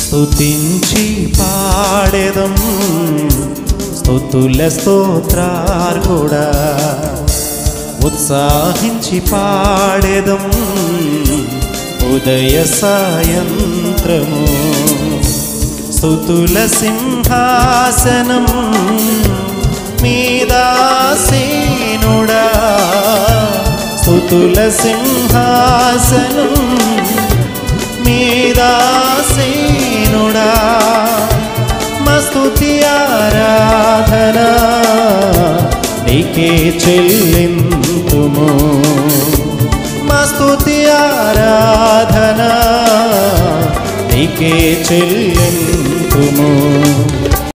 స్తుతించి పాడెదం స్తుతుల స్తోత్రార్హుడా ఉత్సాహించి పాడెదం ఉదయ సాయంత్రము స్తుతుల సింహాసనం మీదాసీనుడా స్తుతుల సింహాసనం మీదాసీనుడా మా స్తుతి ఆరాధన నీకే చెల్లింతుము మా స్తుతి ఆరాధన నీకే చెల్లింతుము